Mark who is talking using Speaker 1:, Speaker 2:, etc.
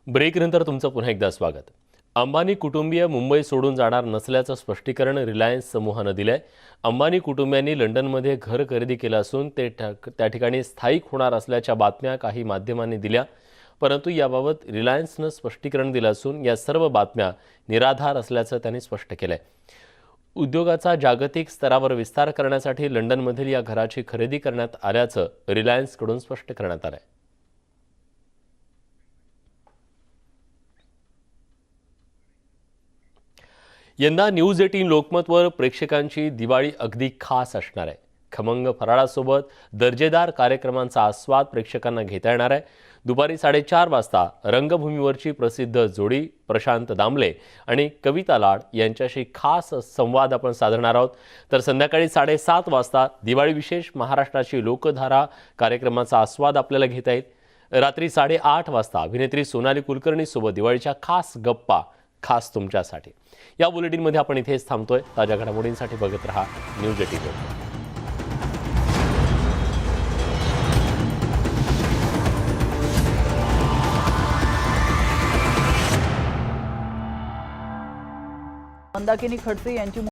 Speaker 1: ब्रेकनंतर तुमचं पुन्हा एकदा स्वागत। अंबानी कुटुंबीय मुंबई सोडून जाणार नसल्याचं स्पष्टीकरण रिलायन्स समूहानं दिलंय। अंबानी कुटुंबियांनी लंडनमध्ये घर खरेदी केलं असून ते त्या ठिकाणी स्थायिक होणार असल्याच्या बातम्या काही माध्यमांनी दिल्या, परंतु याबाबत रिलायन्सनं स्पष्टीकरण दिलं असून या सर्व बातम्या निराधार असल्याचं त्यांनी स्पष्ट केलंय। उद्योगाचा जागतिक स्तरावर विस्तार करण्यासाठी लंडनमधील या घराची खरेदी करण्यात आल्याचं रिलायन्सकडून स्पष्ट करण्यात आलंय। यंदा न्यूज 18 लोकमतवर प्रेक्षकांची दिवाळी अगदी खास असणार आहे। खमंग फराळासोबत दर्जेदार कार्यक्रमांचा आस्वाद प्रेक्षकांना घेता येणार आहे। दुपारी 4:30 वाजता रंगभूमीवरची प्रसिद्ध जोडी प्रशांत दामले आणि कविता लाड यांच्याशी खास संवाद आपण साधणार आहोत। तर संध्याकाळी 7:30 वाजता दिवाळी विशेष महाराष्ट्राची लोकधारा कार्यक्रमाचा आस्वाद आपल्याला घेता येईल। रात्री 8:30 वाजता अभिनेत्री सोनाली कुलकर्णी सोबत दिवाळीच्या खास गप्पा खास तुमच्यासाठी। या बुलेटिनमध्ये आपण इथेच थांबतोय। ताज्या घडामोडींसाठी बघत रहा न्यूज 18।
Speaker 2: मंदाकिनी खडसे यांची